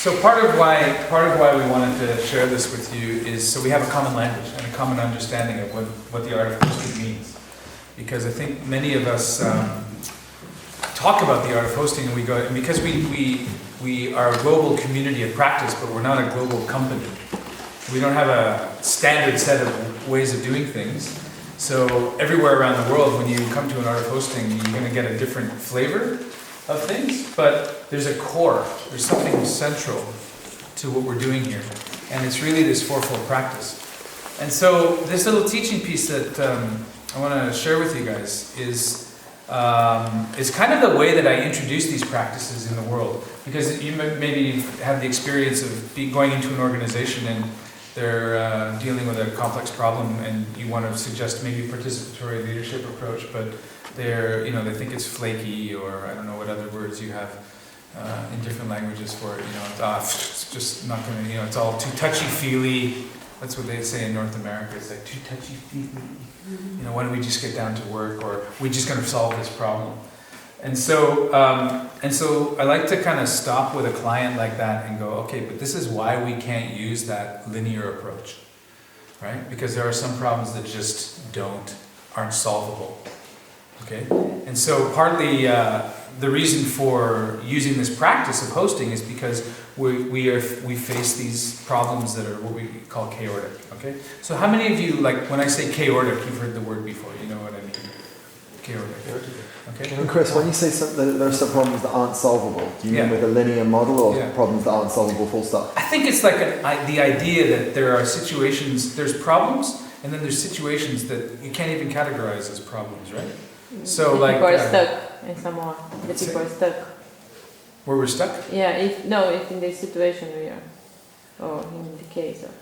So part of why we wanted to share this with you is so we have a common language and a common understanding of what the art of hosting means. Because I think many of us talk about the art of hosting, and we go, and because we are a global community of practice, but we're not a global company. We don't have a standard set of ways of doing things. So everywhere around the world, when you come to an art of hosting, you're going to get a different flavor of things, but there's a core, there's something central to what we're doing here. And it's really this fourfold practice. And so this little teaching piece that I want to share with you guys is kind of the way that I introduce these practices in the world. Because you maybe have the experience of going into an organization and they're dealing with a complex problem, and you want to suggest maybe a participatory leadership approach, but they think it's flaky, or I don't know what other words you have in different languages for it. It's just not going to. It's all too touchy-feely. That's what they say in North America. It's like too touchy-feely. Why don't we just get down to work, or we're just going to solve this problem? And so I like to kind of stop with a client like that and go, okay, but this is why we can't use that linear approach, right? Because there are some problems that just aren't solvable, okay? And so partly the reason for using this practice of hosting is because we face these problems that are what we call chaotic, okay? So how many of you, like when I say chaotic, you've heard the word before, you know what I mean? Chaotic. Okay. And Chris, when you say there are some problems that aren't solvable, do you mean with a linear model, or problems that aren't solvable full stop? I think it's like the idea that there are situations, there's problems, and then there's situations that you can't even categorize as problems, right? So the people are stuck in someone. The people are stuck. Where we're stuck? Yeah, if in this situation we are, or in the case of.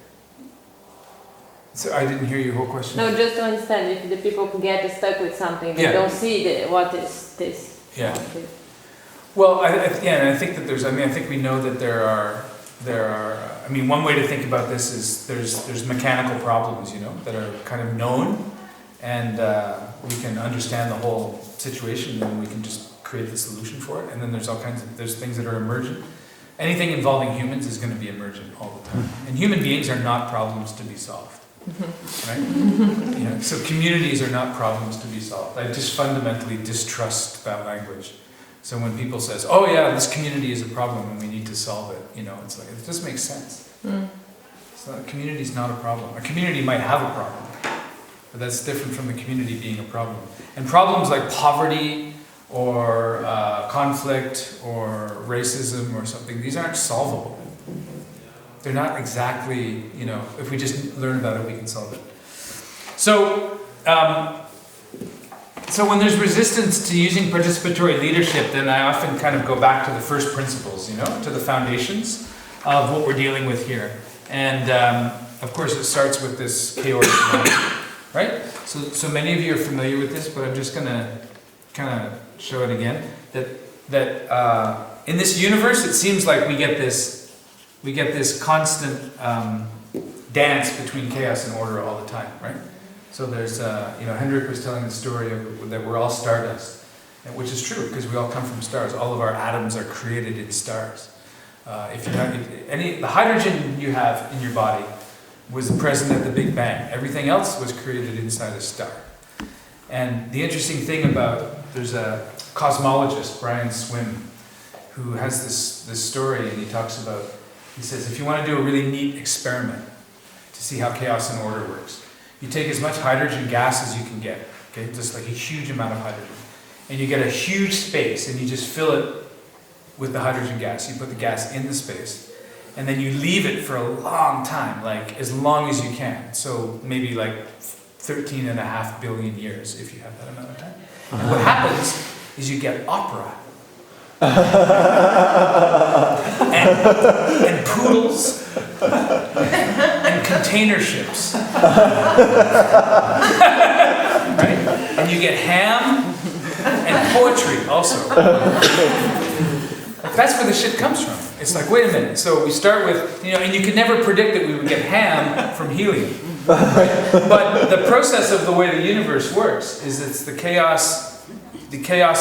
So I didn't hear your whole question. No, just to understand, if the people get stuck with something, they don't see what is this. Yeah. Well, I think that I think we know that there are. One way to think about this is there's mechanical problems, that are kind of known, and we can understand the whole situation, and we can just create the solution for it. And then there's things that are emergent. Anything involving humans is going to be emergent all the time, and human beings are not problems to be solved. Right? So communities are not problems to be solved. I just fundamentally distrust that language. So when people says, "Oh yeah, this community is a problem and we need to solve it," it's like it just makes sense. A community is not a problem. A community might have a problem, but that's different from the community being a problem. And problems like poverty or conflict or racism or something, these aren't solvable. They're not exactly, if we just learn about it, we can solve it. So when there's resistance to using participatory leadership, then I often kind of go back to the first principles, to the foundations of what we're dealing with here. And of course it starts with this chaotic mind, right? So many of you are familiar with this, but I'm just going to kind of show it again. That in this universe, it seems like we get this constant dance between chaos and order all the time, right? So there's, Hendrik was telling the story that we're all stardust, which is true because we all come from stars. All of our atoms are created in stars. The hydrogen you have in your body was present at the Big Bang. Everything else was created inside a star. And the interesting thing there's a cosmologist, Brian Swim, who has this story, and he says, if you want to do a really neat experiment to see how chaos and order works, you take as much hydrogen gas as you can get, okay, just like a huge amount of hydrogen, and you get a huge space, and you just fill it with the hydrogen gas. You put the gas in the space, and then you leave it for a long time, like as long as you can. So maybe like 13.5 billion years, if you have that amount of time. And what happens is you get opera. and poodles and container ships, right? And you get ham and poetry also. That's where the shit comes from. It's like, wait a minute. So we start with, and you could never predict that we would get ham from helium. Right? But the process of the way the universe works is it's the chaos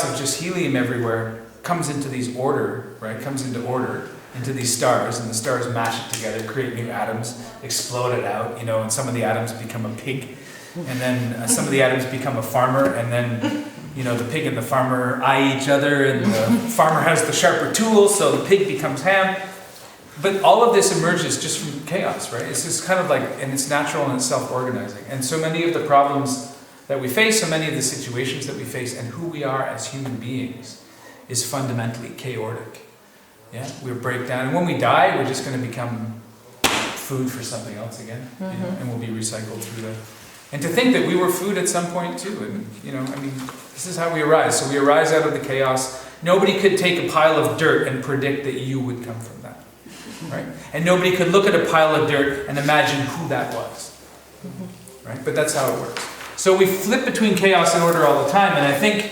of just helium everywhere comes into these order, right? Comes into order, into these stars, and the stars mash it together, create new atoms, explode it out, you know, and some of the atoms become a pig, and then some of the atoms become a farmer, and then, you know, the pig and the farmer eye each other, and the farmer has the sharper tools, so the pig becomes ham. But all of this emerges just from chaos, right? It's just kind of like, and it's natural and it's self-organizing. And so many of the problems that we face, so many of the situations that we face, and who we are as human beings is fundamentally chaotic. Yeah, we break down, and when we die, we're just going to become food for something else again, you know, and we'll be recycled through that. And to think that we were food at some point too, and you know, I mean, this is how we arise. So we arise out of the chaos. Nobody could take a pile of dirt and predict that you would come from that, right? And nobody could look at a pile of dirt and imagine who that was, right? But that's how it works. So we flip between chaos and order all the time, and I think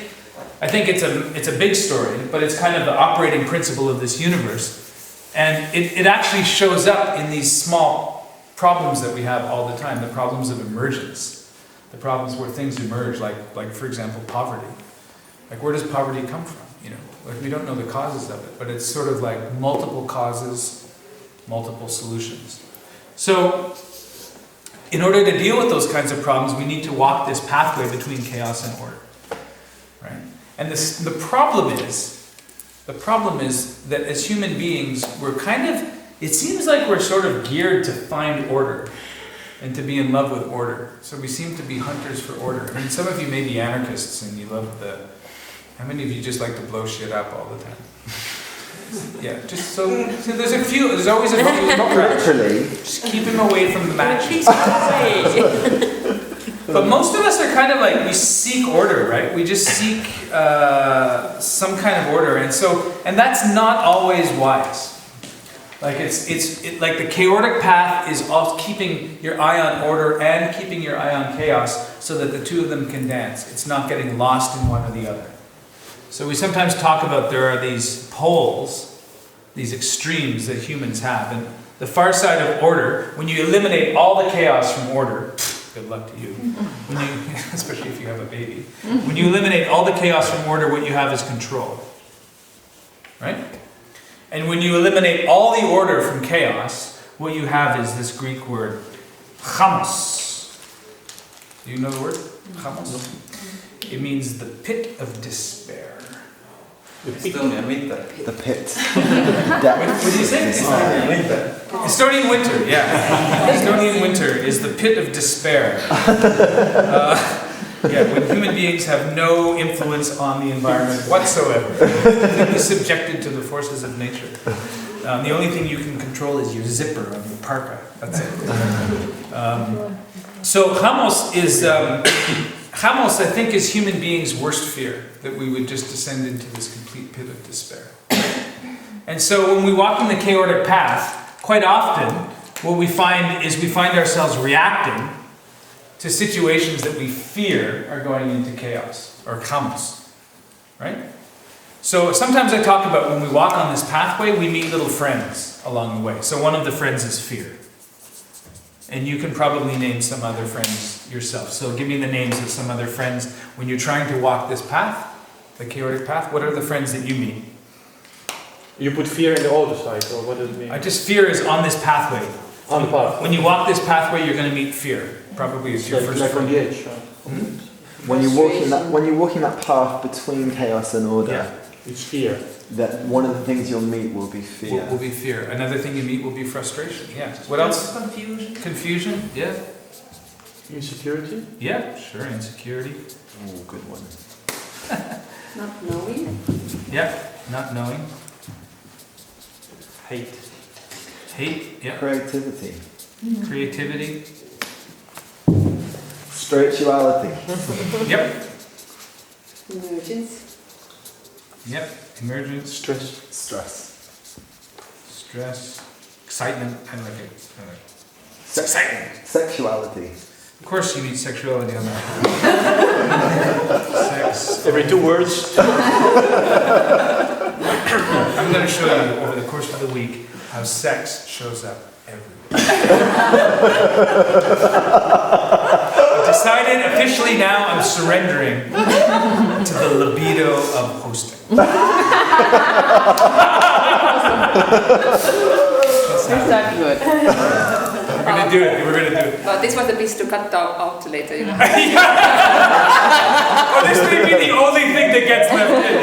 it's a big story, but it's kind of the operating principle of this universe. And it actually shows up in these small problems that we have all the time, the problems of emergence, the problems where things emerge, like for example, poverty. Like, where does poverty come from? You know, like, we don't know the causes of it, but it's sort of like multiple causes, multiple solutions. So, in order to deal with those kinds of problems, we need to walk this pathway between chaos and order, right? And the problem is that as human beings, we're kind of, it seems like we're sort of geared to find order and to be in love with order. So we seem to be hunters for order. I mean, some of you may be anarchists and you love how many of you just like to blow shit up all the time? Yeah, just so there's always a few. Not literally. Just keep him away from the matches. But most of us are kind of like, we seek order, right? We just seek some kind of order, and that's not always wise. Like like the chaotic path is all keeping your eye on order and keeping your eye on chaos, so that the two of them can dance. It's not getting lost in one or the other. So we sometimes talk about there are these poles, these extremes that humans have, and the far side of order, when you eliminate all the chaos from order, good luck to you, especially if you have a baby. When you eliminate all the chaos from order, what you have is control, right? And when you eliminate all the order from chaos, what you have is this Greek word, chamos. Do you know the word? Chamos? It means the pit of despair. Estonian winter. The pit. What did you say? Estonian winter. Estonian winter, yeah. Estonian winter is the pit of despair. When human beings have no influence on the environment whatsoever, completely subjected to the forces of nature. The only thing you can control is your zipper on your parka. That's it. So chamos is, chamos, I think, is human beings' worst fear, that we would just descend into this complete pit of despair. And so when we walk in the chaotic path, quite often what we find is we find ourselves reacting to situations that we fear are going into chaos, or chamos, right? So sometimes I talk about when we walk on this pathway, we meet little friends along the way. So one of the friends is fear. And you can probably name some other friends yourself. So give me the names of some other friends. When you're trying to walk this path, the chaotic path, what are the friends that you meet? You put fear in the other side, or what does it mean? Fear is on this pathway. On the path. When you walk this pathway, you're going to meet fear. Probably it's your first like friend. on the edge. When you're walking that path between chaos and order, Yeah. It's fear. that one of the things you'll meet will be fear. Will be fear. Another thing you meet will be frustration. Yeah. What else? Confusion. Confusion. Yeah. Insecurity? Yeah. Sure. Insecurity. Oh, good one. Not knowing. Yeah. Not knowing. Hate. Hate. Yeah. Creativity. Creativity. Spirituality. Yep. Emergence. Yep. Emergence. Stress. Stress. Stress. Excitement. I like it. Excitement. Sexuality. Of course you meet sexuality on that. Sex. Every 2 words. I'm going to show you over the course of the week how sex shows up everywhere. decided officially now I'm surrendering to the libido of hosting. These are good. We're gonna do it. We're gonna do it. But this was the piece to cut out later, you know. Well, this may be the only thing that gets left in.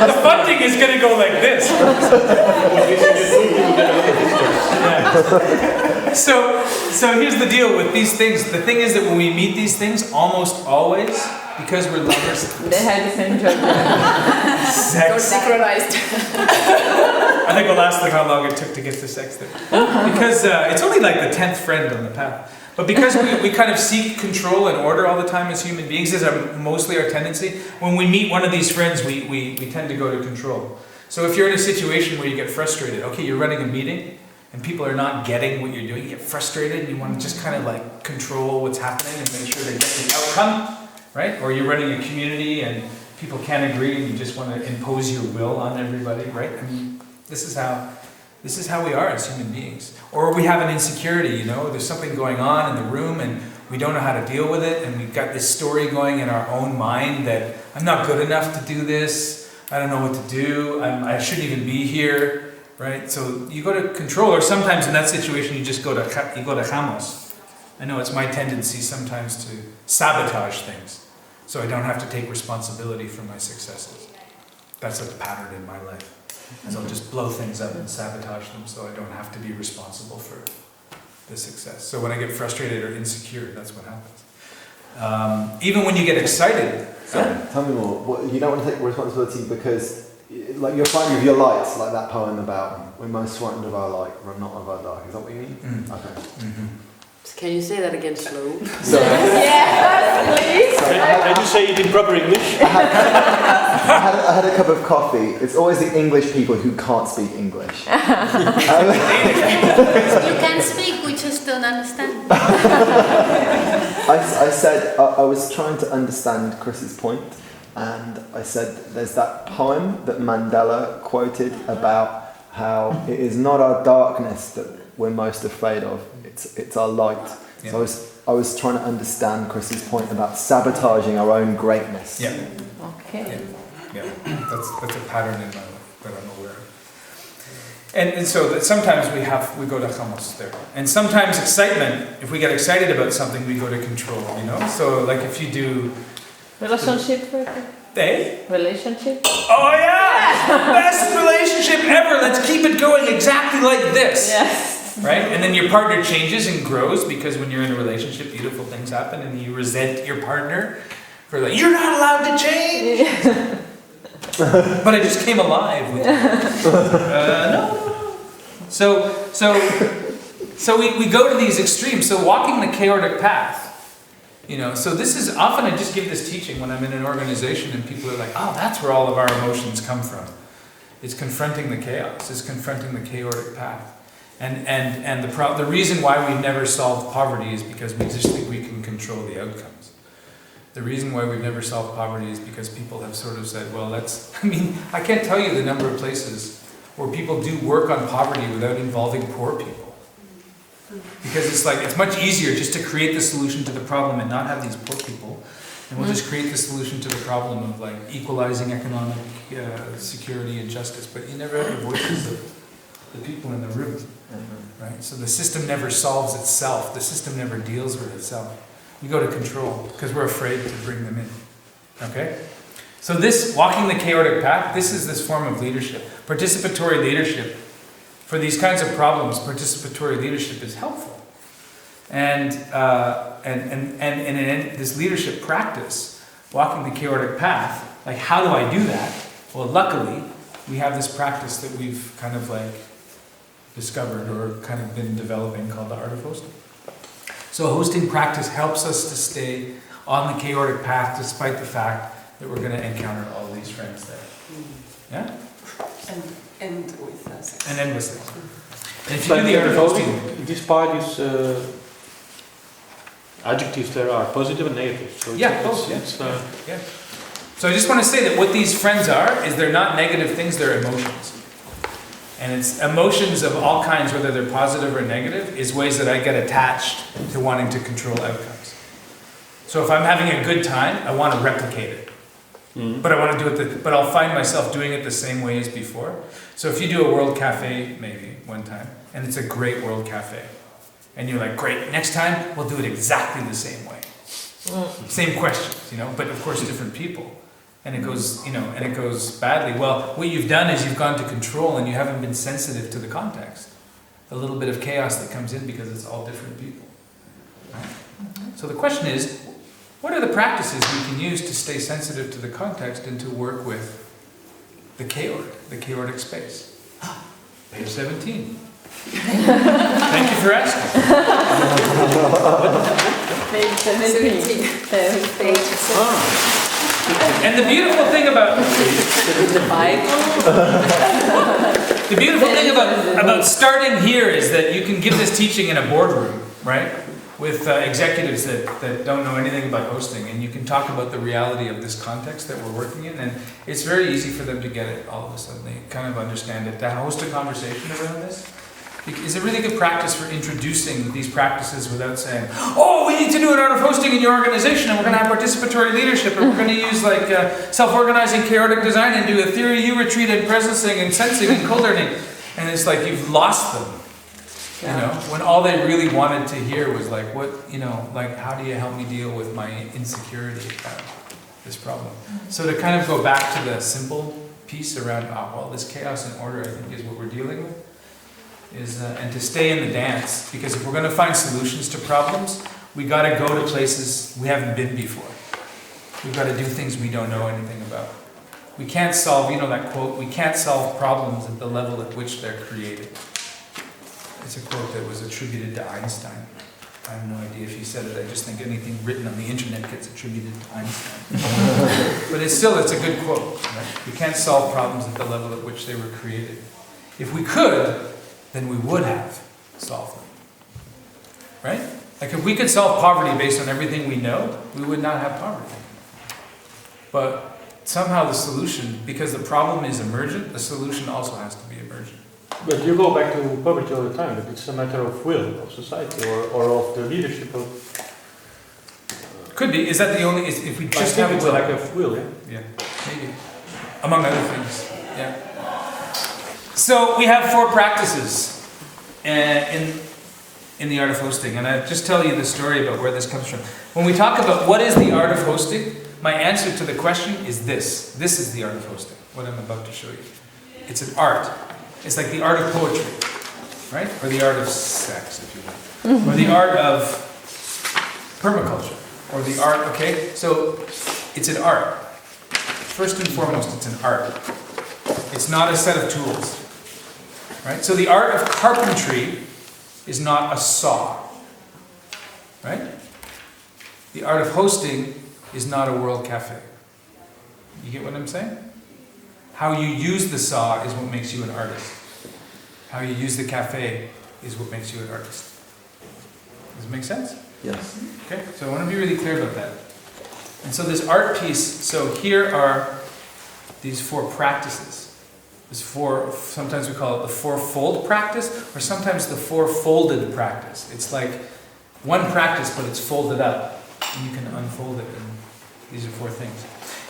The funding is gonna go like this. Yeah. So here's the deal with these things. The thing is that when we meet these things, almost always, because we're lovers, They had the same joke. So synchronized. I think we'll ask them how long it took to get to sex there. Because it's only like the 10th friend on the path. But because we kind of seek control and order all the time as human beings, is mostly our tendency. When we meet one of these friends, we tend to go to control. So if you're in a situation where you get frustrated, okay, you're running a meeting, and people are not getting what you're doing, you get frustrated, and you want to just kind of like control what's happening and make sure they get the outcome, right? Or you're running a community and people can't agree and you just want to impose your will on everybody, right? I mean, this is how we are as human beings. Or we have an insecurity, you know, there's something going on in the room and we don't know how to deal with it, and we've got this story going in our own mind that I'm not good enough to do this, I don't know what to do, I shouldn't even be here, right? So you go to control, or sometimes in that situation you just go to chamos. I know it's my tendency sometimes to sabotage things, so I don't have to take responsibility for my successes. That's a pattern in my life. So I'll just blow things up and sabotage them so I don't have to be responsible for the success. So when I get frustrated or insecure, that's what happens. Even when you get excited. Tell me more. You don't want to take responsibility because, like, you're frightened of your light, like that poem about we're most frightened of our light, we're not of our dark. Is that what you mean? Okay. Mm-hmm. Can you say that again slow? So, Yes, please. Can you say it in proper English? I had a cup of coffee. It's always the English people who can't speak English. You can speak, we just don't understand. I said, I was trying to understand Chris's point, and I said there's that poem that Mandela quoted about how it is not our darkness that we're most afraid of, it's our light. Yeah. So I was trying to understand Chris's point about sabotaging our own greatness. Yeah. Okay. Yeah. That's a pattern in my life that I'm aware of. And so that sometimes we go to chamos there. And sometimes excitement, if we get excited about something, we go to control, you know? So like if you do... Relationship with Relationship? Oh yeah! Best relationship ever! Let's keep it going exactly like this! Yes. Right? And then your partner changes and grows because when you're in a relationship, beautiful things happen and you resent your partner for like, you're not allowed to change! But I just came alive with you. No. So we go to these extremes. So walking the chaotic path, you know, so this is often I just give this teaching when I'm in an organization and people are like, oh, that's where all of our emotions come from. It's confronting the chaos. It's confronting the chaotic path. And the reason why we've never solved poverty is because we just think we can control the outcomes. The reason why we've never solved poverty is because people have sort of said, well, I can't tell you the number of places where people do work on poverty without involving poor people. Because it's like, it's much easier just to create the solution to the problem and not have these poor people. And we'll just create the solution to the problem of like equalizing economic security and justice. But you never have the voices of the people in the room. Right? So the system never solves itself. The system never deals with itself. You go to control because we're afraid to bring them in. Okay? So this, walking the chaotic path, this is this form of leadership. Participatory leadership. For these kinds of problems, participatory leadership is helpful. And in this leadership practice, walking the chaotic path, like how do I do that? Well, luckily, we have this practice that we've kind of like discovered or kind of been developing called the art of hosting. So a hosting practice helps us to stay on the chaotic path despite the fact that we're going to encounter all these friends there. Yeah? And end with sex. And end with sex. And if you But do the art of hosting... this part is adjectives there are positive and negative. So Yeah. So I just want to say that what these friends are is they're not negative things, they're emotions. And it's emotions of all kinds, whether they're positive or negative, is ways that I get attached to wanting to control outcomes. So if I'm having a good time, I want to replicate it. But I want to do it, but I'll find myself doing it the same way as before. So if you do a World Cafe, maybe, one time, and it's a great World Cafe, and you're like, great, next time, we'll do it exactly the same way. Same questions, you know, but of course different people. And it goes, you know, and it goes badly. Well, what you've done is you've gone to control and you haven't been sensitive to the context. A little bit of chaos that comes in because it's all different people. Right? So the question is, what are the practices we can use to stay sensitive to the context and to work with the chaotic space? Page 17. Thank you for asking. Page 17. Page 17. And the beautiful thing about about starting here is that you can give this teaching in a boardroom, right? With executives that don't know anything about hosting, and you can talk about the reality of this context that we're working in, and it's very easy for them to get it all of a sudden. They kind of understand it. To host a conversation around this is a really good practice for introducing these practices without saying, oh, we need to do an art of hosting in your organization, and we're going to have participatory leadership, and we're going to use like self-organizing chaotic design and do a theory U retreat and presencing and sensing and co-learning. And it's like you've lost them. You know, when all they really wanted to hear was like, what, you know, like, how do you help me deal with my insecurity about this problem? So to kind of go back to the simple piece around, well, this chaos and order, I think, is what we're dealing with, is and to stay in the dance, because if we're going to find solutions to problems, we got to go to places we haven't been before. We've got to do things we don't know anything about. We can't solve, you know that quote, we can't solve problems at the level at which they're created. It's a quote that was attributed to Einstein. I have no idea if he said it. I just think anything written on the internet gets attributed to Einstein. But it's a good quote. Right? We can't solve problems at the level at which they were created. If we could, then we would have solved them. Right? Like if we could solve poverty based on everything we know, we would not have poverty. But somehow the solution, because the problem is emergent, the solution also has to be emergent. But you go back to poverty all the time, but it's a matter of will of society or of the leadership of... Could be. Is that the only... if we just have have it's will. a lack of will, yeah? Yeah, maybe. Among other things. Yeah. So we have 4 practices in the art of hosting. And I'll just tell you the story about where this comes from. When we talk about what is the art of hosting, my answer to the question is this. This is the art of hosting, what I'm about to show you. It's an art. It's like the art of poetry, right? Or the art of sex, if you will. Or the art of permaculture. Or the art, okay? So it's an art. First and foremost, it's an art. It's not a set of tools, right? So the art of carpentry is not a saw, right? The art of hosting is not a world cafe. You get what I'm saying? How you use the saw is what makes you an artist. How you use the cafe is what makes you an artist. Does it make sense? Yes. Okay, so I want to be really clear about that. And so this art piece, so here are these 4 practices. There's 4, sometimes we call it the 4-fold practice, or sometimes the 4-folded practice. It's like one practice, but it's folded up, and you can unfold it, and these are 4 things.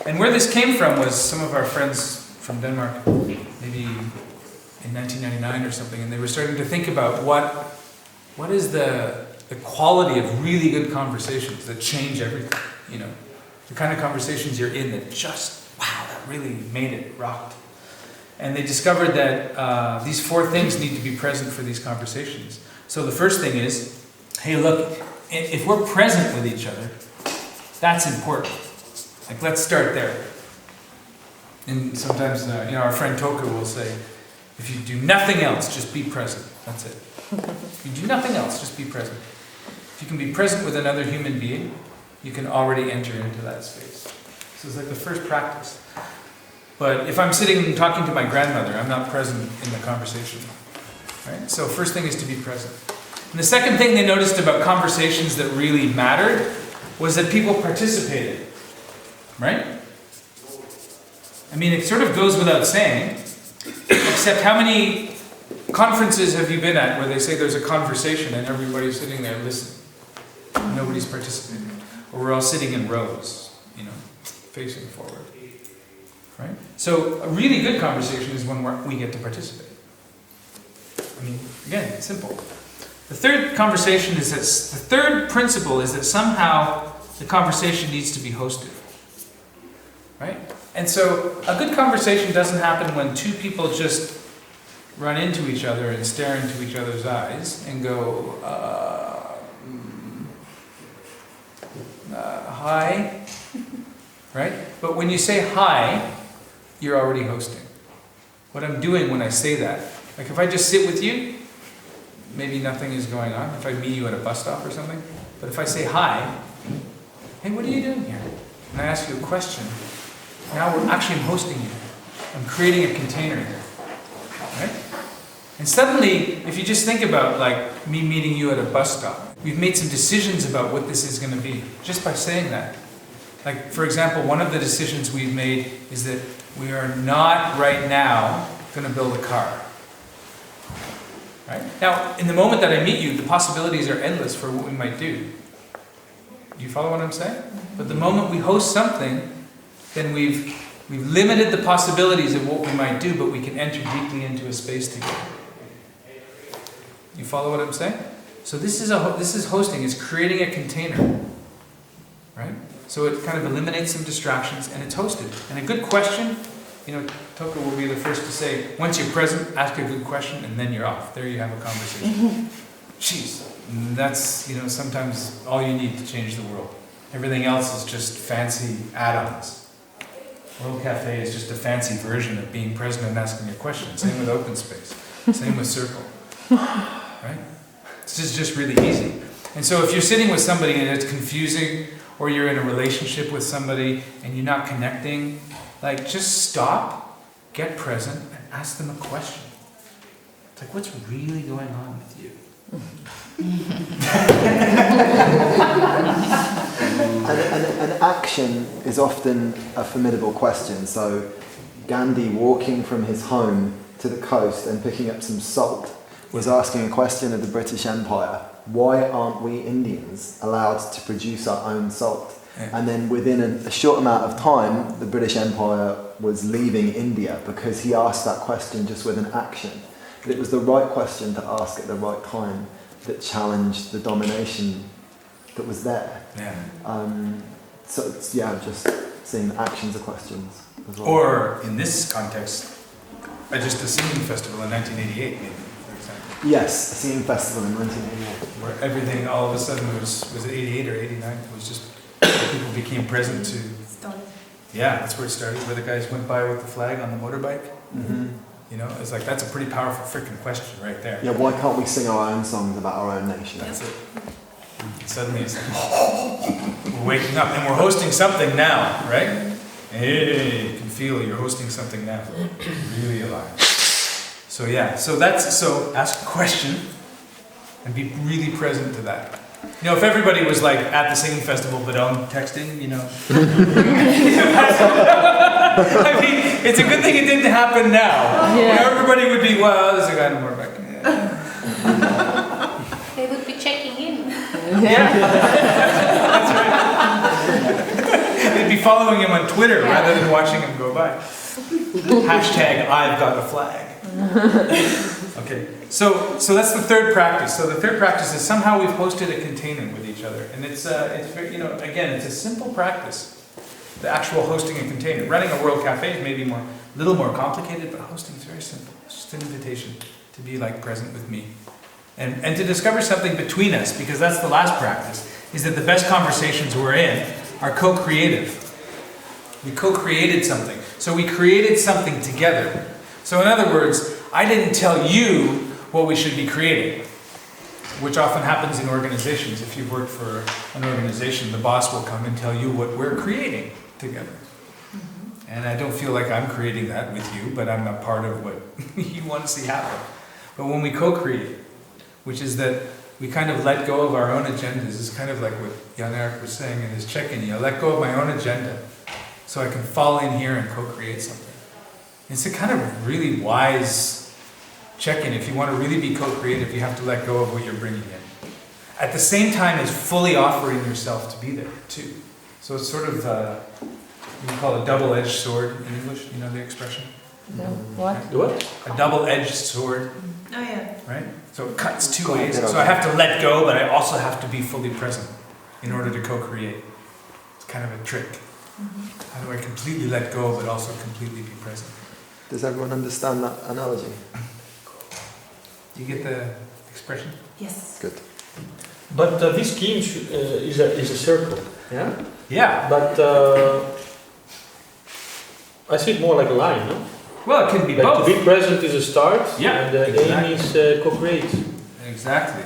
And where this came from was some of our friends from Denmark, maybe in 1999 or something, and they were starting to think about what is the quality of really good conversations that change everything, you know, the kind of conversations you're in that just, wow, that really made it, rocked. And they discovered that these 4 things need to be present for these conversations. So the first thing is, hey, look, if we're present with each other, that's important. Like, let's start there. And sometimes, you know, our friend Toka will say, if you do nothing else, just be present. That's it. If you do nothing else, just be present. If you can be present with another human being, you can already enter into that space. So it's like the first practice. But if I'm sitting and talking to my grandmother, I'm not present in the conversation. Right? So first thing is to be present. And the second thing they noticed about conversations that really mattered was that people participated. Right? I mean, it sort of goes without saying, except how many conferences have you been at where they say there's a conversation and everybody's sitting there listening? Nobody's participating. or we're all sitting in rows, facing forward. Right? So a really good conversation is when we get to participate. I mean, again, it's simple. The third principle is that somehow the conversation needs to be hosted. Right? And so a good conversation doesn't happen when two people just run into each other and stare into each other's eyes and go, hi, right? But when you say hi, you're already hosting. What I'm doing when I say that, like if I just sit with you, maybe nothing is going on, if I meet you at a bus stop or something, but if I say hi, hey, what are you doing here? And I ask you a question, now I'm hosting you. I'm creating a container here, right? And suddenly, if you just think about like me meeting you at a bus stop, we've made some decisions about what this is going to be, just by saying that. Like, for example, one of the decisions we've made is that we are not right now going to build a car. Right? Now, in the moment that I meet you, the possibilities are endless for what we might do. Do you follow what I'm saying? But the moment we host something, then we've limited the possibilities of what we might do, but we can enter deeply into a space together. You follow what I'm saying? So this is hosting, it's creating a container. Right? So it kind of eliminates some distractions and it's hosted. And a good question, Toka will be the first to say, once you're present, ask a good question and then you're off. There you have a conversation. Jeez, that's, sometimes all you need to change the world. Everything else is just fancy add-ons. World Cafe is just a fancy version of being present and asking a question. Same with open space. Same with circle. Right? This is just really easy. And so if you're sitting with somebody and it's confusing, or you're in a relationship with somebody and you're not connecting, like just stop, get present, and ask them a question. It's like, what's really going on with you? An action is often a formidable question. So Gandhi walking from his home to the coast and picking up some salt was asking a question of the British Empire. Why aren't we Indians allowed to produce our own salt? Yeah. And then within a short amount of time, the British Empire was leaving India because he asked that question just with an action. But it was the right question to ask at the right time that challenged the domination that was there. Yeah. So it's, just seeing the actions of questions as well. Or in this context, just a singing festival in 1988, maybe, for example. Yes, a singing festival in 1988. Where everything all of a sudden was it 88 or 89? It was just people became present to. Yeah, that's where it started. Where the guys went by with the flag on the motorbike. Mm-hmm. It's like that's a pretty powerful freaking question right there. Yeah, why can't we sing our own songs about our own nation? That's it. Suddenly it's like we're waking up and we're hosting something now, right? Hey, you can feel you're hosting something now. Really alive. So so ask a question and be really present to that. If everybody was like at the singing festival but on texting, I mean, it's a good thing it didn't happen now. Yeah. Everybody would be, well, there's a guy on the motorbike. Yeah. They would be checking in. That's right. They'd be following him on Twitter rather than watching him go by. Hashtag I've got a flag. Okay, so that's the third practice. So the third practice is somehow we've hosted a container with each other, and it's very, again, it's a simple practice. The actual hosting a container. Running a World Cafe is maybe a little more complicated, but hosting is very simple. It's just an invitation to be like present with me, and to discover something between us, because that's the last practice. Is that the best conversations we're in are co-creative. We co-created something, so we created something together. So in other words, I didn't tell you what we should be creating, which often happens in organizations. If you've worked for an organization, the boss will come and tell you what we're creating together. And I don't feel like I'm creating that with you, but I'm a part of what you want to see happen. But when we co-create, which is that we kind of let go of our own agendas, it's kind of like what Jan Erik was saying in his check-in. I let go of my own agenda so I can fall in here and co-create something. It's a kind of really wise check-in. If you want to really be co-creative, you have to let go of what you're bringing in. at the same time as fully offering yourself to be there too. So it's sort of, you call it a double-edged sword in English, you know the expression? No, what? The what? A double-edged sword, Oh, yeah. right? So it cuts two ways. So I have to let go, but I also have to be fully present in order to co-create. It's kind of a trick. How do I completely let go, but also completely be present? Does everyone understand that analogy? Do you get the expression? Yes. Good. But this scheme is a circle, yeah? Yeah. But I see it more like a line, no? Well, it can be Like both. to be present is a start, Yeah, and the aim is co-create. Exactly.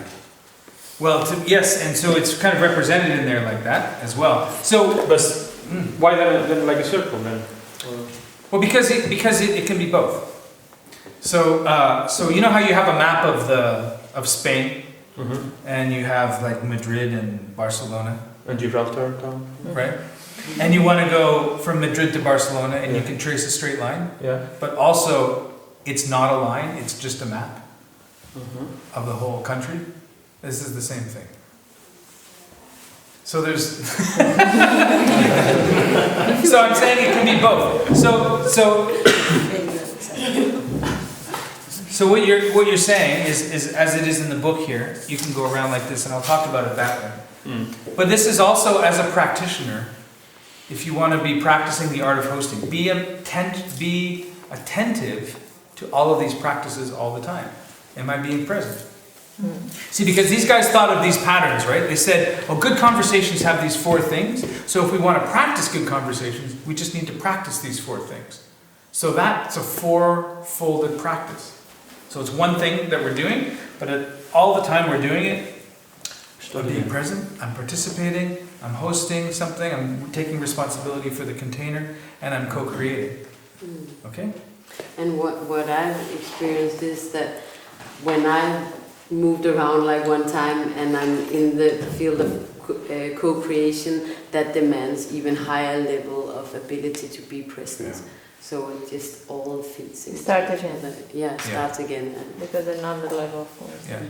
Well, yes, and so it's kind of represented in there like that as well. So, But why then like a circle then? well, because it can be both. So, so you know how you have a map of Spain, and you have like Madrid and Barcelona, And Gibraltar town? right? And you want to go from Madrid to Barcelona, and you can trace a straight line. Yeah. But also, it's not a line; it's just a map of the whole country. This is the same thing. So there's. So I'm saying it can be both. So what you're saying is as it is in the book here, you can go around like this, and I'll talk about it that way. But this is also, as a practitioner, if you want to be practicing the art of hosting, be attentive to all of these practices all the time. Am I being present? See, because these guys thought of these patterns, right? They said, well, good conversations have these 4 things. So if we want to practice good conversations, we just need to practice these 4 things. So that's a 4-folded practice. So it's one thing that we're doing, but all the time we're doing it, I'm being present, I'm participating, I'm hosting something, I'm taking responsibility for the container, and I'm co-creating. Okay? And what I've experienced is that when I moved around like one time and I'm in the field of co-creation, that demands even higher level of ability to be present. Yeah. So it just all fits in. Start again. Yeah, start again. Because another level of force. Yeah.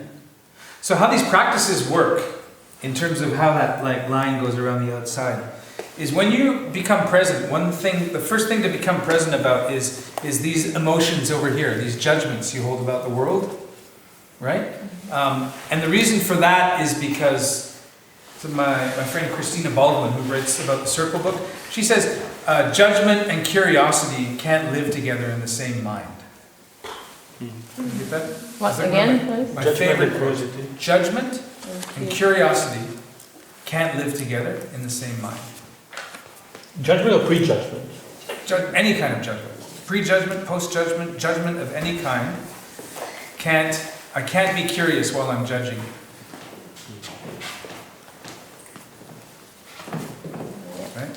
So how these practices work, in terms of how that like line goes around the outside, is when you become present, the first thing to become present about is these emotions over here, these judgments you hold about the world, right? And the reason for that is because my friend Christina Baldwin, who writes about the Circle book, she says judgment and curiosity can't live together in the same mind. You get that? What Is that again, my please? favorite quote. Judgment and curiosity can't live together in the same mind. Judgment or prejudgment? Any kind of judgment. Prejudgment, post-judgment, judgment of any kind. I can't be curious while I'm judging. Right?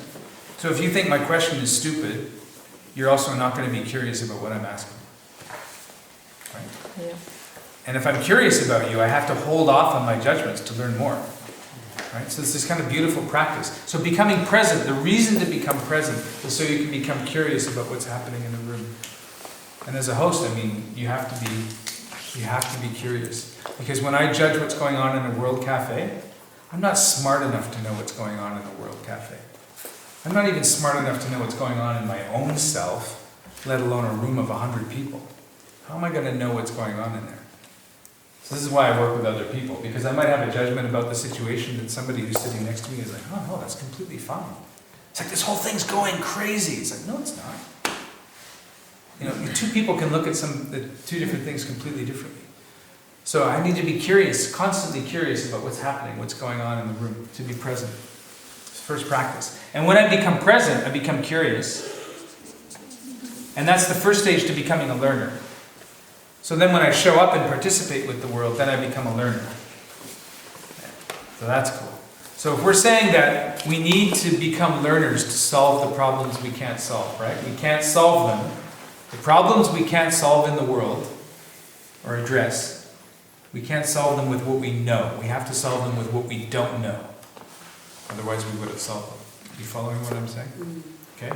So if you think my question is stupid, you're also not going to be curious about what I'm asking. Right? Yeah. And if I'm curious about you, I have to hold off on my judgments to learn more. Right? So it's this kind of beautiful practice. So becoming present, the reason to become present is so you can become curious about what's happening in the room. And as a host, I mean, you have to be curious. Because when I judge what's going on in a World Cafe, I'm not smart enough to know what's going on in a World Cafe. I'm not even smart enough to know what's going on in my own self, let alone a room of 100 people. How am I going to know what's going on in there? So this is why I work with other people, because I might have a judgment about the situation that somebody who's sitting next to me is like, oh no, that's completely fine. It's like, this whole thing's going crazy. It's like, no, it's not. You know, 2 people can look at the 2 different things completely differently. So I need to be curious, constantly curious about what's happening, what's going on in the room, to be present. It's first practice. And when I become present, I become curious. And that's the first stage to becoming a learner. So then when I show up and participate with the world, then I become a learner. So that's cool. So if we're saying that we need to become learners to solve the problems we can't solve, right? We can't solve them. The problems we can't solve in the world, or address, we can't solve them with what we know. We have to solve them with what we don't know. Otherwise we would have solved them. You following what I'm saying? Okay?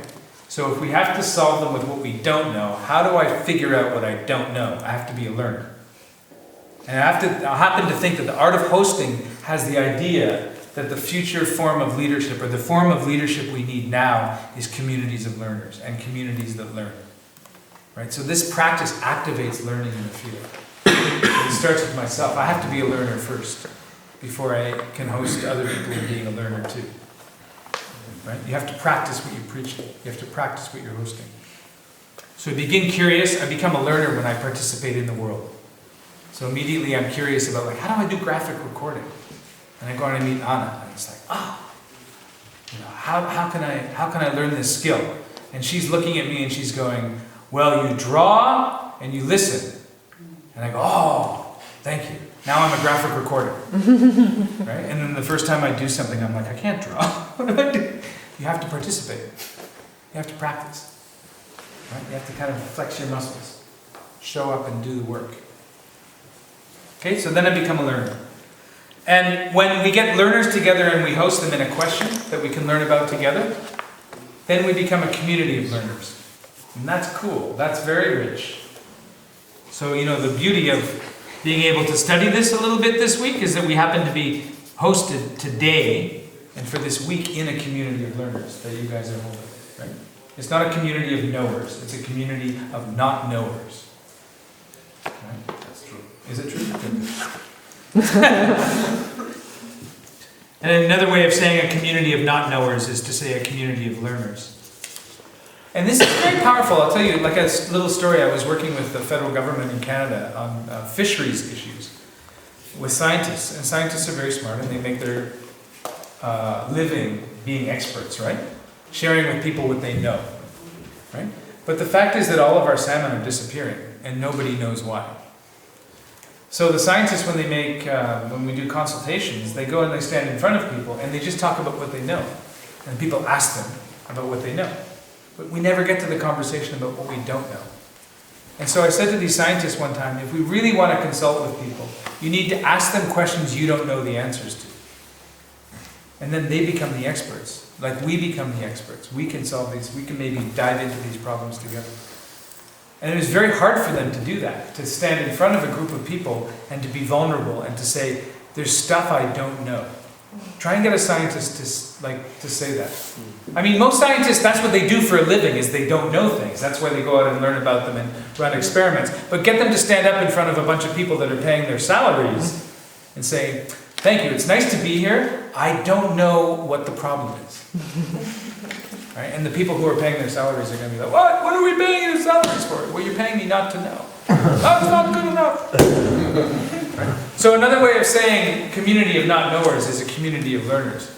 So if we have to solve them with what we don't know, how do I figure out what I don't know? I have to be a learner. And I happen to think that the art of hosting has the idea that the future form of leadership, or the form of leadership we need now, is communities of learners and communities that learn. Right? So this practice activates learning in the field. It starts with myself. I have to be a learner first before I can host other people in being a learner too. Right? You have to practice what you're preaching. You have to practice what you're hosting. So I begin curious. I become a learner when I participate in the world. So immediately I'm curious about, like, how do I do graphic recording? And I go and I meet Anna, and it's like, how can I learn this skill? And she's looking at me and she's going, well, you draw and you listen. And I go, oh, thank you. Now I'm a graphic recorder. Right? And then the first time I do something, I'm like, I can't draw. What do I do? You have to participate. You have to practice. Right? You have to kind of flex your muscles. Show up and do the work. Okay, so then I become a learner. And when we get learners together and we host them in a question that we can learn about together, then we become a community of learners. And that's cool. That's very rich. So, the beauty of being able to study this a little bit this week is that we happen to be hosted today and for this week in a community of learners that you guys are holding. Right? It's not a community of knowers. It's a community of not knowers. Right? That's true. Is it true? And another way of saying a community of not knowers is to say a community of learners. And this is very powerful. I'll tell you, like a little story. I was working with the federal government in Canada on fisheries issues with scientists. And scientists are very smart and they make their living being experts, right? Sharing with people what they know, right? But the fact is that all of our salmon are disappearing and nobody knows why. So the scientists, when we do consultations, they go and they stand in front of people and they just talk about what they know. And people ask them about what they know. But we never get to the conversation about what we don't know. And so I said to these scientists one time, if we really want to consult with people, you need to ask them questions you don't know the answers to. And then they become the experts. Like we become the experts. We can solve these, we can maybe dive into these problems together. And it was very hard for them to do that, to stand in front of a group of people and to be vulnerable and to say, there's stuff I don't know. Try and get a scientist to say that. I mean, most scientists, that's what they do for a living, is they don't know things. That's why they go out and learn about them and run experiments. But get them to stand up in front of a bunch of people that are paying their salaries and say, thank you, it's nice to be here. I don't know what the problem is. Right? And the people who are paying their salaries are going to be like, what? What are we paying your salaries for? Well, you're paying me not to know. That's not good enough. Right? So another way of saying community of not knowers is a community of learners.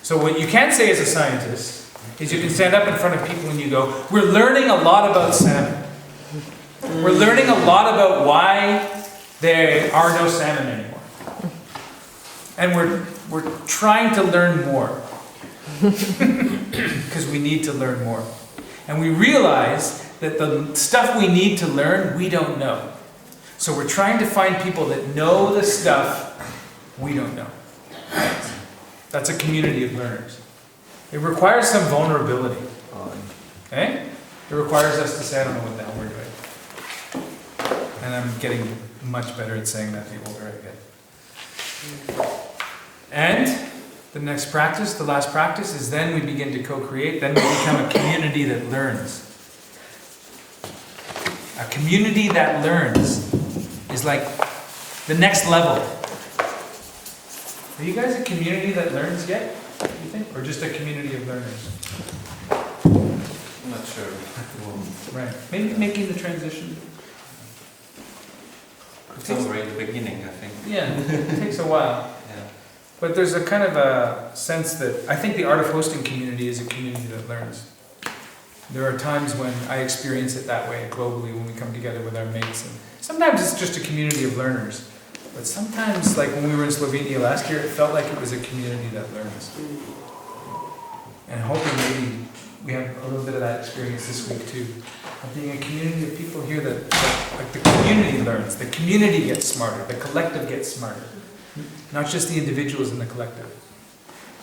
So what you can say as a scientist is you can stand up in front of people and you go, we're learning a lot about salmon. We're learning a lot about why there are no salmon anymore. And we're trying to learn more. Because we need to learn more. And we realize that the stuff we need to learn, we don't know. So we're trying to find people that know the stuff we don't know. That's a community of learners. It requires some vulnerability. Okay? It requires us to say, I don't know what the hell we're doing. And I'm getting much better at saying that the older I get. And the next practice, the last practice, is then we begin to co-create. Then we become a community that learns. A community that learns is like the next level. Are you guys a community that learns yet, you think? Or just a community of learners? I'm not sure. Right. Maybe making the transition. It's already the beginning, I think. Yeah, it takes a while. Yeah. But there's a kind of a sense that I think the art of hosting community is a community that learns. There are times when I experience it that way globally when we come together with our mates. And sometimes it's just a community of learners. But sometimes, like when we were in Slovenia last year, it felt like it was a community that learns. And hoping maybe we have a little bit of that experience this week too. Of being a community of people here that like the community learns, the community gets smarter, the collective gets smarter. Not just the individuals in the collective.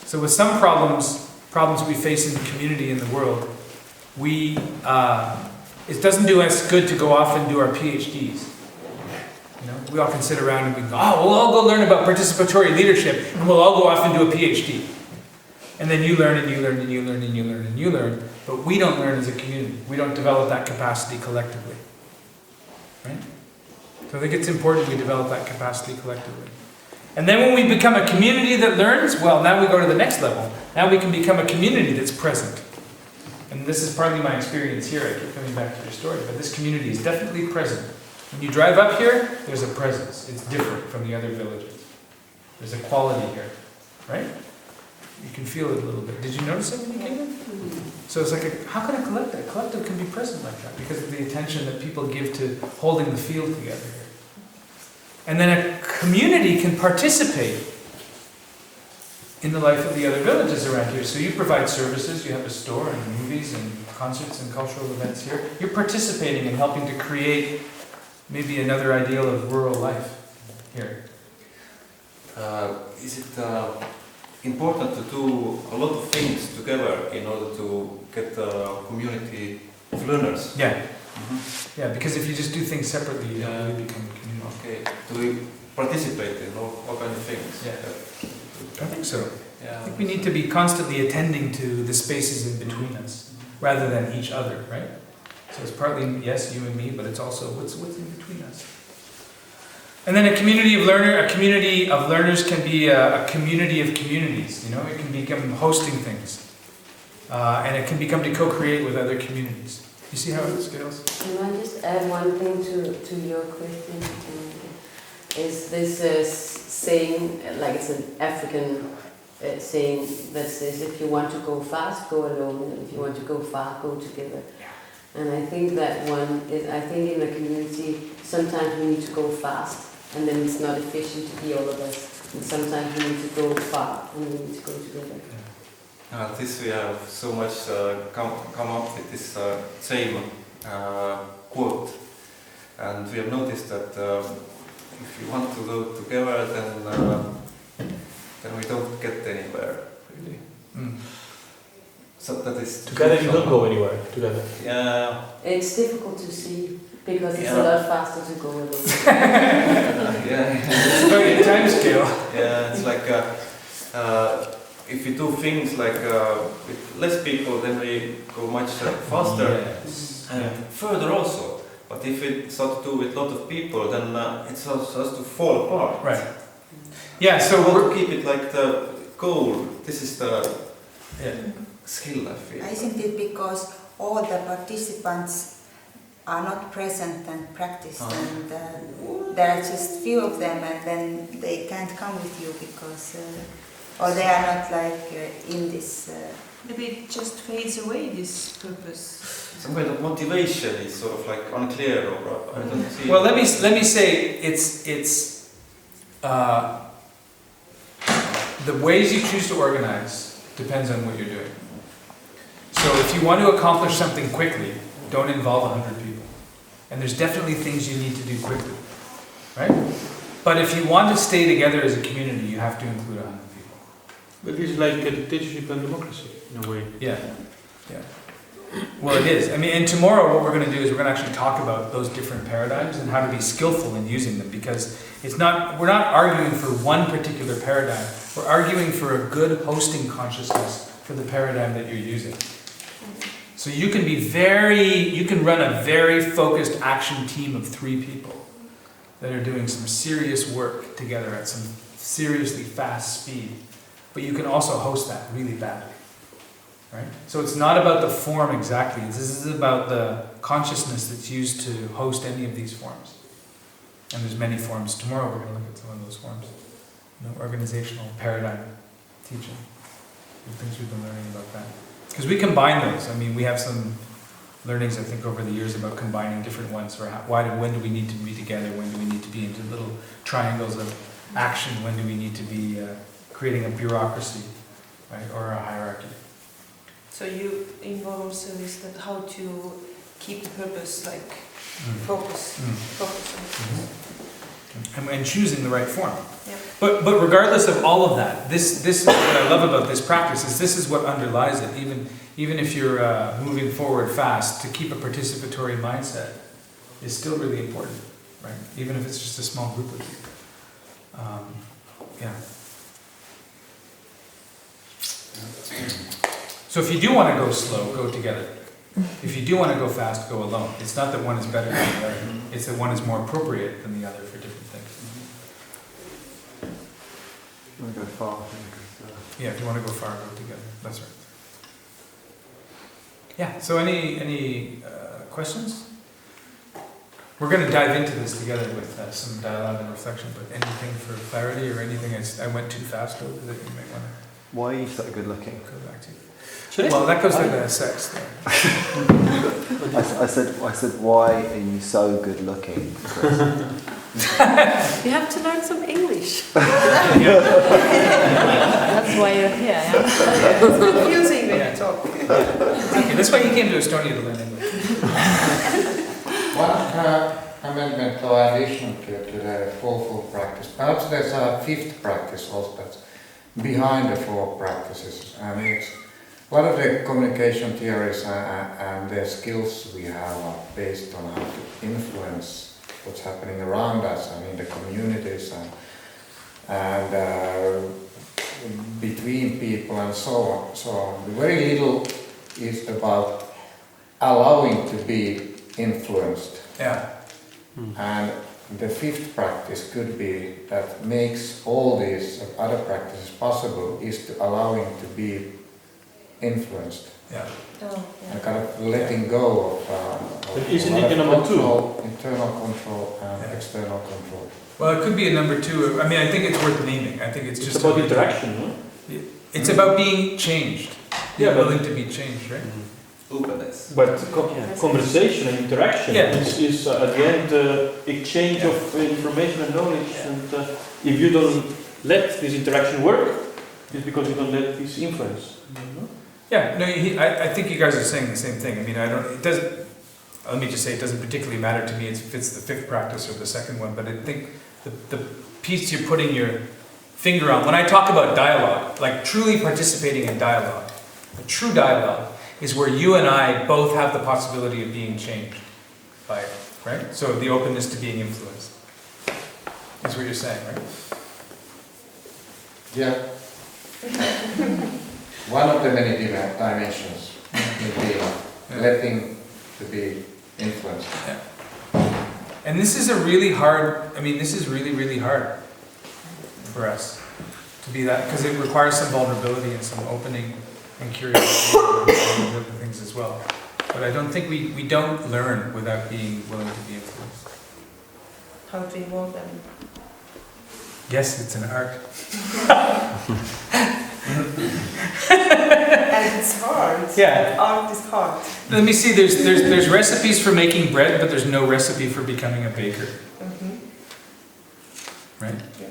So with some problems we face in the community in the world, it doesn't do us good to go off and do our PhDs. You know, we all can sit around and we go, oh, we'll all go learn about participatory leadership, and we'll all go off and do a PhD. And then you learn and you learn and you learn and you learn and you learn, but we don't learn as a community. We don't develop that capacity collectively. Right? So I think it's important we develop that capacity collectively. And then when we become a community that learns, well, now we go to the next level. Now we can become a community that's present. And this is partly my experience here. I keep coming back to your story, but this community is definitely present. When you drive up here, there's a presence. It's different from the other villages. There's a quality here, right? You can feel it a little bit. Did you notice it when you came in? So it's like, how can a collective can be present like that? Because of the attention that people give to holding the field together here. And then a community can participate in the life of the other villages around here. So you provide services, you have a store and movies and concerts and cultural events here. You're participating in helping to create maybe another ideal of rural life here. Is it important to do a lot of things together in order to get a community of learners? Yeah. Mm-hmm. Yeah, because if you just do things separately, you don't really become a community. Okay. Do we participate in all kind of things? Yeah. I think so. Yeah. I think we need to be constantly attending to the spaces in between us, rather than each other, right? So it's partly, yes, you and me, but it's also what's in between us. And then a community of learners can be a community of communities. You know, it can become hosting things, and it can become to co-create with other communities. You see how it scales? Can I just add one thing to your question? Is this saying, like it's an African saying that says, if you want to go fast, go alone, and if you want to go far, go together. And I think that I think in a community, sometimes we need to go fast, and then it's not efficient to be all of us. And sometimes we need to go far, and we need to go together. This we have so much come up with this same quote, and we have noticed that if you want to go together, then we don't get anywhere really. So that is Together you don't go anywhere. Together. Yeah. It's difficult to see because it's Yeah. a lot faster to go alone. Yeah. It's very time scale. Yeah, it's like if we do things like with less people, then we go much faster Yes. and further also. But if we start to do with a lot of people, then it starts to fall apart. Right. Yeah. So So we we're, want to keep it like the goal. This is the yeah. skill, I feel. I think it because all the participants are not present and practiced, and there are just few of them, and then they can't come with you because, or they are not like in this. Maybe it just fades away, this purpose. Some kind of motivation is sort of like unclear, or I don't see. Well, let me say it's the ways you choose to organize depends on what you're doing. So if you want to accomplish something quickly, don't involve 100 people. And there's definitely things you need to do quickly, right? But if you want to stay together as a community, you have to include 100 people. But it's like a dictatorship and democracy in a way. Yeah, yeah. Well, it is. I mean, and tomorrow what we're going to do is we're going to actually talk about those different paradigms and how to be skillful in using them, because we're not arguing for one particular paradigm. We're arguing for a good hosting consciousness for the paradigm that you're using. So you can run a very focused action team of 3 people that are doing some serious work together at some seriously fast speed. But you can also host that really badly. Right? So it's not about the form exactly. This is about the consciousness that's used to host any of these forms. And there's many forms. Tomorrow we're going to look at some of those forms. Organizational paradigm teaching. The things we've been learning about that. Because we combine those. I mean, we have some learnings, I think, over the years about combining different ones. For when do we need to be together? When do we need to be into little triangles of action? When do we need to be creating a bureaucracy, right, or a hierarchy? So you involve also is that how to keep the purpose, like focus on And choosing the right form. Yep. But regardless of all of that, this is what I love about this practice, is this is what underlies it. Even if you're moving forward fast, to keep a participatory mindset is still really important. right? Even if it's just a small group of you. Yeah. So if you do want to go slow, go together. If you do want to go fast, go alone. It's not that one is better than the other. It's that one is more appropriate than the other for different things. You want to go far? Yeah, if you want to go far, go together. That's right. Yeah, so any questions? We're going to dive into this together with some dialogue and reflection, but anything for clarity or anything I went too fast over that you may want to Why are you so good looking? go back to? Well, that goes with the sex thing. I said, why are you so good looking? You have to learn some English. That's why you're here, yeah? It's confusing when you talk. Okay, that's why you came to Estonia to learn English. One amendment or addition to the fourfold practice. Perhaps there's a fifth practice also that's behind the four practices. And it's a lot of the communication theories and the skills we have are based on how to influence what's happening around us and in the communities and between people and so on. So very little is about allowing to be influenced. Yeah. And the fifth practice could be that makes all these other practices possible is to allowing to be influenced. Yeah. And kind of letting go of But isn't it the number two? Internal control and external control. Well, it could be a number two. I mean, I think it's worth naming. I think it's just about interaction, no? It's about being changed. Being Yeah, willing to be changed, right? Openness. But conversation and interaction is at the end exchange of information and knowledge. And if you don't let this interaction work, it's because you don't let this influence. Yeah, no, I think you guys are saying the same thing. I mean, it doesn't, let me just say, it doesn't particularly matter to me if it's the fifth practice or the second one, but I think the piece you're putting your finger on, when I talk about dialogue, like truly participating in dialogue, a true dialogue is where you and I both have the possibility of being changed by it, right? So the openness to being influenced is what you're saying, right? Yeah. One of the many dimensions in being letting to be influenced. Yeah. And this is this is really, really hard for us to be that, because it requires some vulnerability and some opening and curiosity and other things as well. But I don't think we don't learn without being willing to be influenced. How to involve them. Yes, it's an art. And it's hard. Yeah. Art is hard. Let me see, there's recipes for making bread, but there's no recipe for becoming a baker. Right? Yeah.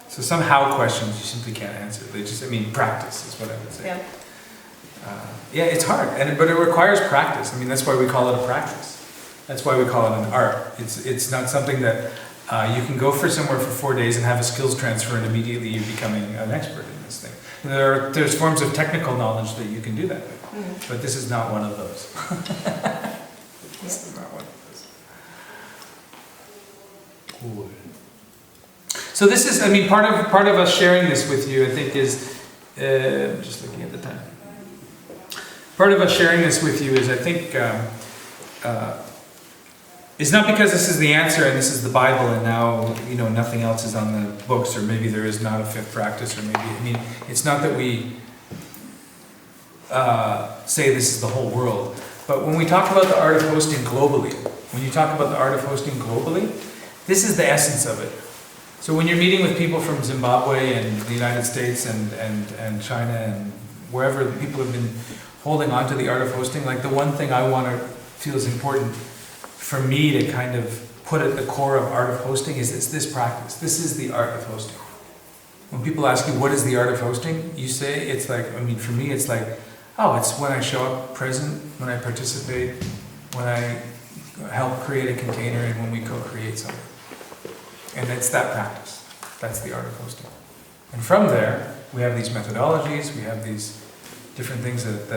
So some how questions you simply can't answer. They just, practice is what I would say. Yeah. It's hard, but it requires practice. I mean, that's why we call it a practice. That's why we call it an art. It's not something that you can go for somewhere for 4 days and have a skills transfer and immediately you're becoming an expert in this thing. There's forms of technical knowledge that you can do that with, but this is not one of those. This is not one of those. Cool. So this is, part of us sharing this with you, I think, is just looking at the time. Part of us sharing this with you is, I think, it's not because this is the answer and this is the Bible and now, nothing else is on the books, or maybe there is not a fifth practice, or maybe, it's not that we say this is the whole world. But when we talk about the art of hosting globally, this is the essence of it. So when you're meeting with people from Zimbabwe and the United States and China and wherever the people have been holding on to the art of hosting, like the one thing I want to feel is important for me to kind of put at the core of art of hosting is this practice. This is the art of hosting. When people ask you, what is the art of hosting? You say, it's like, for me, it's like, it's when I show up present, when I participate, when I help create a container, and when we co-create something. And it's that practice. That's the art of hosting. And from there, we have these methodologies, we have these different things that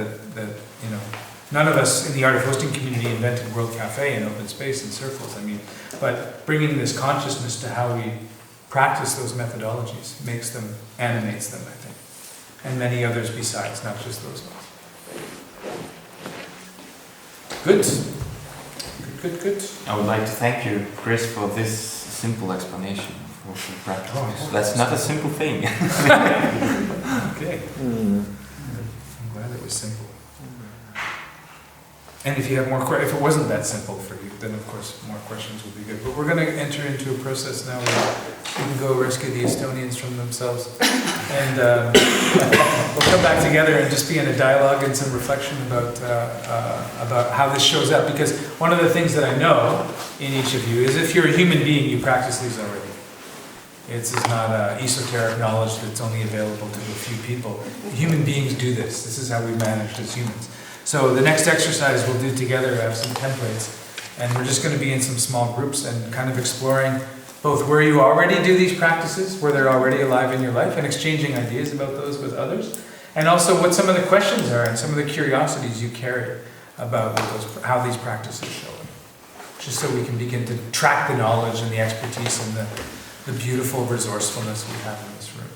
none of us in the art of hosting community invented World Cafe and open space and circles. I mean, but bringing this consciousness to how we practice those methodologies makes them, animates them, I think. And many others besides, not just those ones. Good. Good. I would like to thank you, Chris, for this simple explanation for practice. Oh, that's not a simple thing. Okay. I'm glad it was simple. And if you have more questions, if it wasn't that simple for you, then of course more questions would be good. But we're going to enter into a process now where we can go rescue the Estonians from themselves. And we'll come back together and just be in a dialogue and some reflection about how this shows up. Because one of the things that I know in each of you is if you're a human being, you practice these already. It's not esoteric knowledge that's only available to a few people. Human beings do this. This is how we manage as humans. So the next exercise we'll do together, I have some templates, and we're just going to be in some small groups and kind of exploring both where you already do these practices, where they're already alive in your life, and exchanging ideas about those with others, and also what some of the questions are and some of the curiosities you carry about how these practices show up. Just so we can begin to track the knowledge and the expertise and the beautiful resourcefulness we have in this room.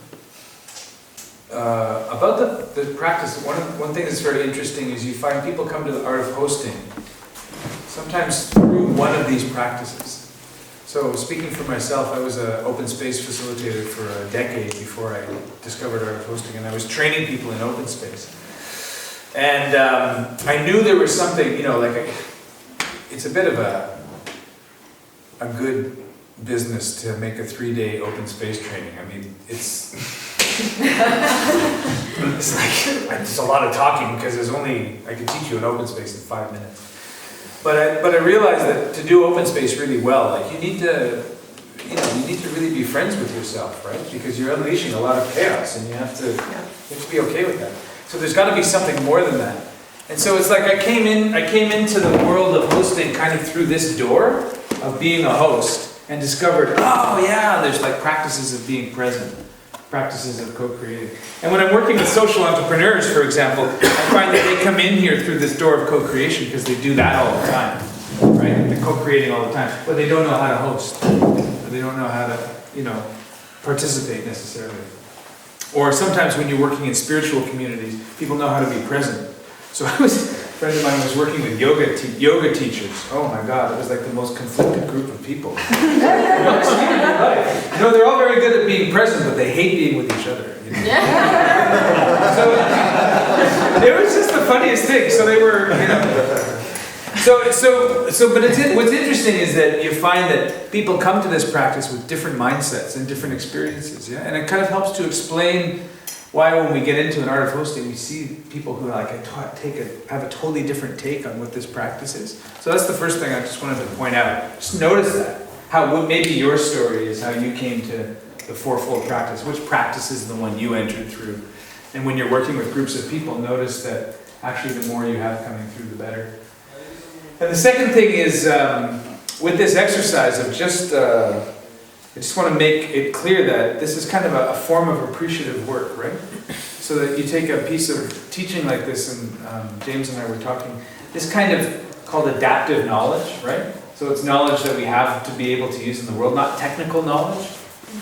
About the practice, one thing that's very interesting is you find people come to the art of hosting sometimes through one of these practices. So speaking for myself, I was an open space facilitator for a decade before I discovered art of hosting, and I was training people in open space. And I knew there was something, it's a bit of a good business to make a 3-day open space training. I mean, it's a lot of talking because I could teach you an open space in 5 minutes. But I realized that to do open space really well, you need to really be friends with yourself, right? Because you're unleashing a lot of chaos, and you have to be okay with that. So there's got to be something more than that. And so it's like I came into the world of hosting kind of through this door of being a host, and discovered, there's practices of being present, practices of co-creating. And when I'm working with social entrepreneurs, for example, I find that they come in here through this door of co-creation because they do that all the time, right? They're co-creating all the time, but they don't know how to host. Or they don't know how to, participate necessarily. Or sometimes when you're working in spiritual communities, people know how to be present. So a friend of mine was working with yoga teachers. Oh my God, it was like the most conflicted group of people. They're all very good at being present, but they hate being with each other. So it was just the funniest thing. So they were, but what's interesting is that you find that people come to this practice with different mindsets and different experiences, and it kind of helps to explain why when we get into an art of hosting, we see people who have a totally different take on what this practice is. So that's the first thing I just wanted to point out. Just notice that. Maybe your story is how you came to the fourfold practice. Which practice is the one you entered through? And when you're working with groups of people, notice that actually the more you have coming through, the better. And the second thing is, with this exercise of I just want to make it clear that this is kind of a form of appreciative work, right? So that you take a piece of teaching like this, and James and I were talking, this kind of called adaptive knowledge, right? So it's knowledge that we have to be able to use in the world, not technical knowledge,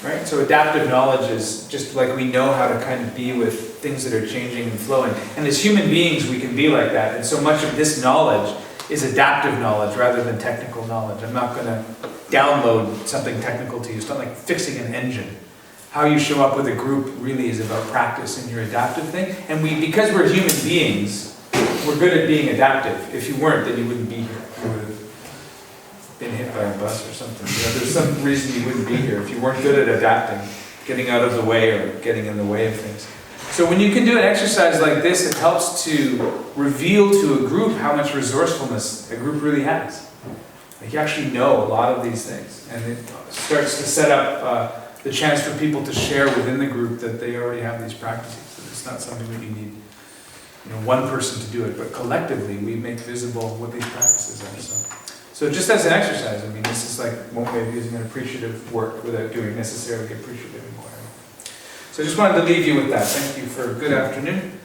right? So adaptive knowledge is just like we know how to kind of be with things that are changing and flowing. And as human beings, we can be like that. And so much of this knowledge is adaptive knowledge rather than technical knowledge. I'm not going to download something technical to you. It's not like fixing an engine. How you show up with a group really is about practice and your adaptive thing. And because we're human beings, we're good at being adaptive. If you weren't, then you wouldn't be here. You would have been hit by a bus or something. There's some reason you wouldn't be here if you weren't good at adapting, getting out of the way or getting in the way of things. So when you can do an exercise like this, it helps to reveal to a group how much resourcefulness a group really has. You actually know a lot of these things, and it starts to set up the chance for people to share within the group that they already have these practices. So it's not something that you need, one person to do it, but collectively we make visible what these practices are. So just as an exercise, this is like one way of using an appreciative work without doing necessarily appreciative inquiry. So I just wanted to leave you with that. Thank you for a good afternoon.